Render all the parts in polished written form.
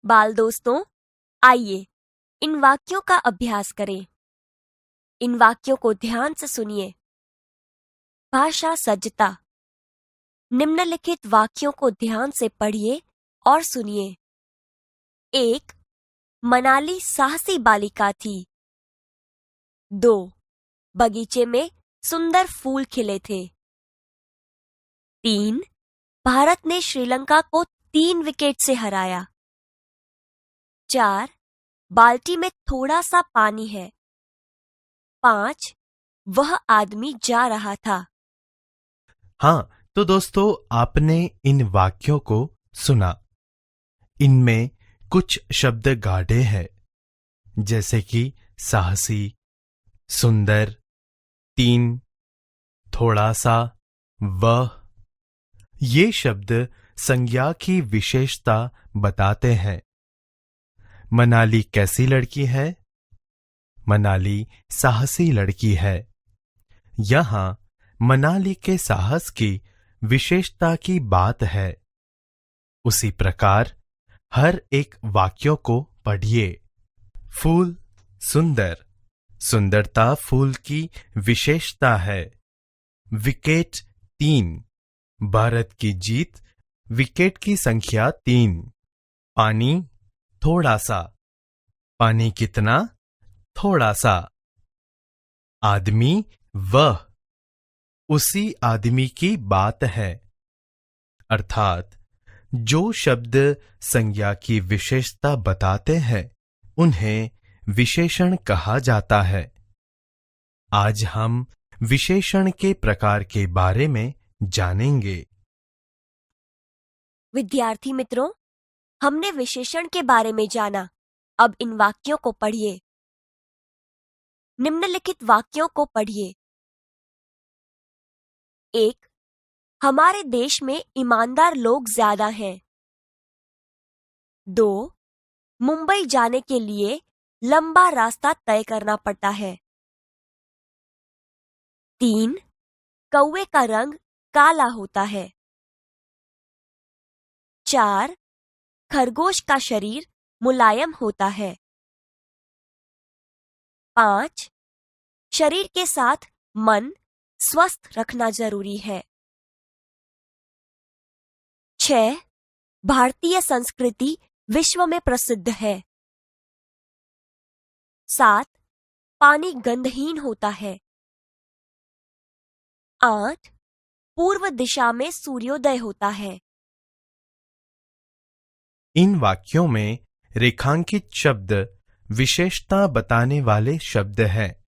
बाल दोस्तों, आइए इन वाक्यों का अभ्यास करें। इन वाक्यों को ध्यान से सुनिए। भाषा सज्जता। निम्नलिखित वाक्यों को ध्यान से पढ़िए और सुनिए। 1. मनाली साहसी बालिका थी। 2. बगीचे में सुंदर फूल खिले थे। 3. भारत ने श्रीलंका को 3 विकेट से हराया। 4. बाल्टी में थोड़ा सा पानी है। 5. वह आदमी जा रहा था। हाँ, तो दोस्तों आपने इन वाक्यों को सुना। इनमें कुछ शब्द गाढ़े हैं, जैसे कि साहसी, सुंदर, 3, थोड़ा सा, वह। ये शब्द संज्ञा की विशेषता बताते हैं। मनाली कैसी लड़की है? मनाली साहसी लड़की है। यहां मनाली के साहस की विशेषता की बात है। उसी प्रकार हर एक वाक्यों को पढ़िए। फूल सुंदर, सुंदरता फूल की विशेषता है। विकेट 3, भारत की जीत, विकेट की संख्या 3। पानी थोड़ा सा, पानी कितना? थोड़ा सा। आदमी वह, उसी आदमी की बात है। अर्थात जो शब्द संज्ञा की विशेषता बताते हैं उन्हें विशेषण कहा जाता है। आज हम विशेषण के प्रकार के बारे में जानेंगे। विद्यार्थी मित्रों, हमने विशेषण के बारे में जाना। अब इन वाक्यों को पढ़िए। निम्नलिखित वाक्यों को पढ़िए। 1. हमारे देश में ईमानदार लोग ज्यादा हैं। 2. मुंबई जाने के लिए लंबा रास्ता तय करना पड़ता है। 3. कौवे का रंग काला होता है। 4. खरगोश का शरीर मुलायम होता है। 5. शरीर के साथ मन स्वस्थ रखना जरूरी है। 6. भारतीय संस्कृति विश्व में प्रसिद्ध है। 7. पानी गंधहीन होता है। 8. पूर्व दिशा में सूर्योदय होता है। इन वाक्यों में रेखांकित शब्द विशेषता बताने वाले शब्द हैं।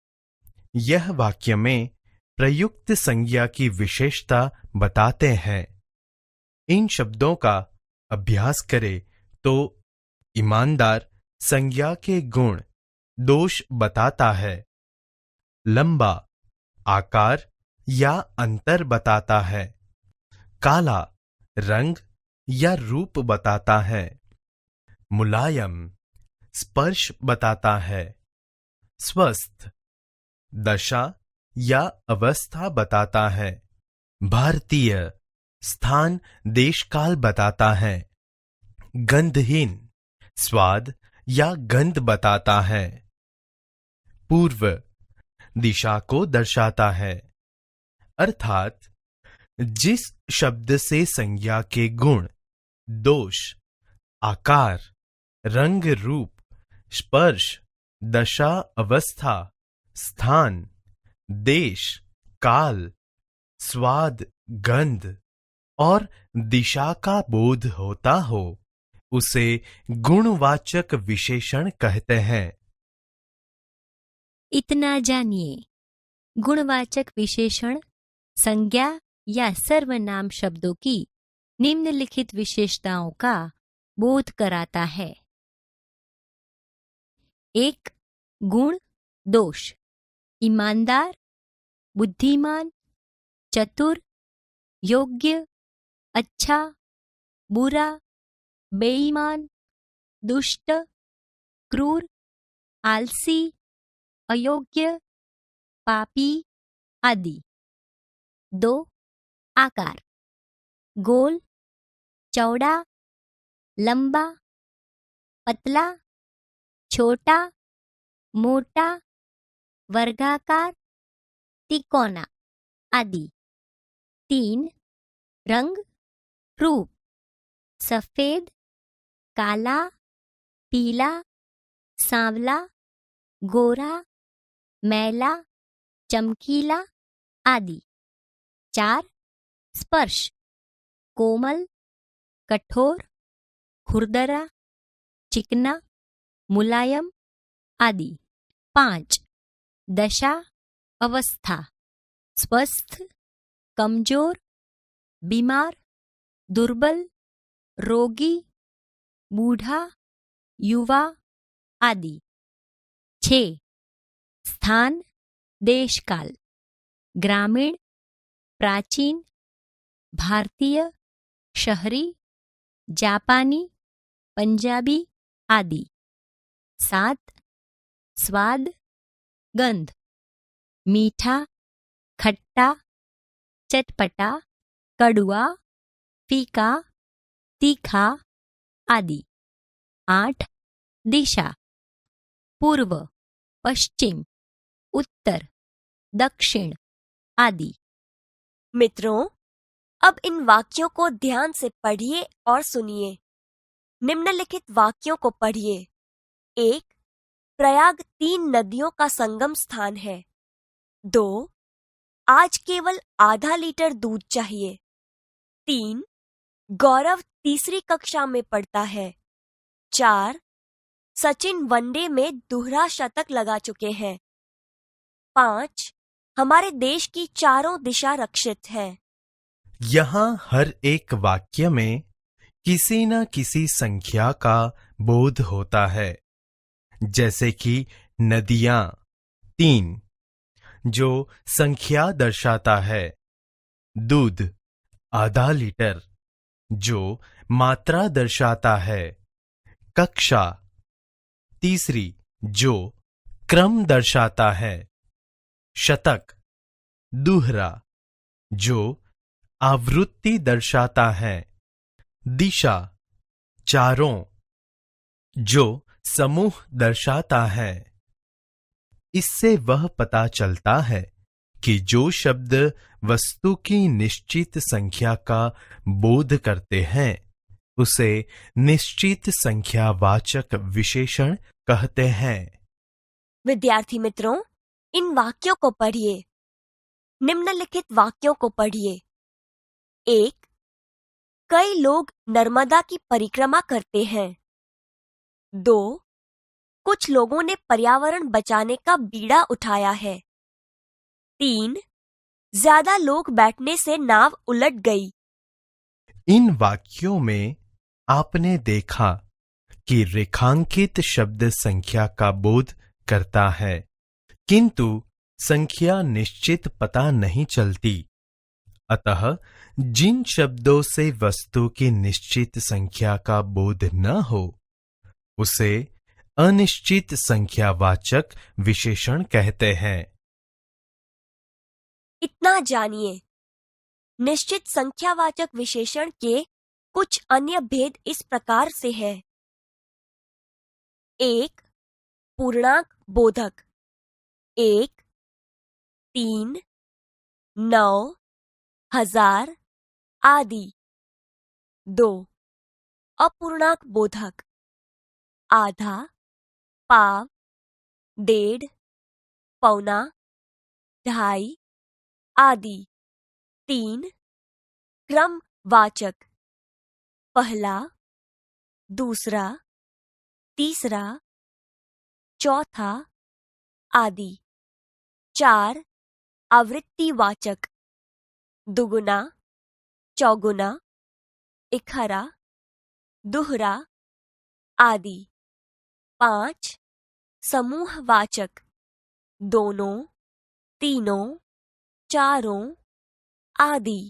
यह वाक्य में प्रयुक्त संज्ञा की विशेषता बताते हैं। इन शब्दों का अभ्यास करें तो ईमानदार संज्ञा के गुण, दोष बताता है। लंबा आकार या अंतर बताता है। काला रंग या रूप बताता है। मुलायम स्पर्श बताता है। स्वस्थ दशा या अवस्था बताता है। भारतीय स्थान देशकाल बताता है। गंधहीन स्वाद या गंध बताता है। पूर्व दिशा को दर्शाता है। अर्थात जिस शब्द से संज्ञा के गुण, दोष, आकार, रंग रूप, स्पर्श, दशा अवस्था, स्थान, देश, काल, स्वाद, गंध और दिशा का बोध होता हो, उसे गुणवाचक विशेषण कहते हैं। इतना जानिए। गुणवाचक विशेषण संज्ञा या सर्वनाम शब्दों की निम्नलिखित विशेषताओं का बोध कराता है। 1. गुण दोष। ईमानदार, बुद्धिमान, चतुर, योग्य, अच्छा, बुरा, बेईमान, दुष्ट, क्रूर, आलसी, अयोग्य, पापी आदि। 2. आकार गोल, चौड़ा, लंबा, पतला, छोटा, मोटा, वर्गाकार, तिकोना आदि। 3. रंग, रूप, सफेद, काला, पीला, सांवला, गोरा, मैला, चमकीला आदि। 4. स्पर्श, कोमल, कठोर, खुरदरा, चिकना, मुलायम आदि। 5. दशा, अवस्था, स्वस्थ, कमजोर, बीमार, दुर्बल, रोगी, बूढ़ा, युवा आदि। 6. स्थान, देशकाल, ग्रामीण, प्राचीन, भारतीय, शहरी, जापानी, पंजाबी आदि। 7. स्वाद, गंध, मीठा, खट्टा, चटपटा, कड़वा, फीका, तीखा आदि। 8. दिशा, पूर्व, पश्चिम, उत्तर, दक्षिण आदि। मित्रों, अब इन वाक्यों को ध्यान से पढ़िए और सुनिए। निम्नलिखित वाक्यों को पढ़िए। 1. प्रयाग 3 नदियों का संगम स्थान है। 2. आज केवल आधा लीटर दूध चाहिए। 3. गौरव तीसरी कक्षा में पढ़ता है। 4. सचिन वनडे में दोहरा शतक लगा चुके हैं। 5. हमारे देश की चारों दिशा रक्षित है। यहाँ हर एक वाक्य में किसी न किसी संख्या का बोध होता है, जैसे कि नदियां 3 जो संख्या दर्शाता है, दूध आधा लीटर जो मात्रा दर्शाता है, कक्षा तीसरी जो क्रम दर्शाता है, शतक दोहरा जो आवृत्ति दर्शाता है, दिशा चारों जो समूह दर्शाता है। इससे वह पता चलता है कि जो शब्द वस्तु की निश्चित संख्या का बोध करते हैं उसे निश्चित संख्यावाचक विशेषण कहते हैं। विद्यार्थी मित्रों, इन वाक्यों को पढ़िए। निम्नलिखित वाक्यों को पढ़िए। 1. कई लोग नर्मदा की परिक्रमा करते हैं। 2. कुछ लोगों ने पर्यावरण बचाने का बीड़ा उठाया है। 3. ज्यादा लोग बैठने से नाव उलट गई। इन वाक्यों में आपने देखा कि रेखांकित शब्द संख्या का बोध करता है, किंतु संख्या निश्चित पता नहीं चलती। अतः जिन शब्दों से वस्तु की निश्चित संख्या का बोध न हो उसे अनिश्चित संख्यावाचक विशेषण कहते हैं। इतना जानिए। निश्चित संख्यावाचक विशेषण के कुछ अन्य भेद इस प्रकार से है। 1. पूर्णांक बोधक 1, 3, 9, 1000 आदि। 2. अपूर्णांक बोधक आधा, पाव, डेढ़, पौना, ढाई आदि। 3. क्रमवाचक पहला, दूसरा, तीसरा, चौथा आदि। 4. आवृत्तिवाचक दुगुना, चौगुना, इकहरा, दोहरा आदि। 5. समूहवाचक दोनों, तीनों, चारों आदि।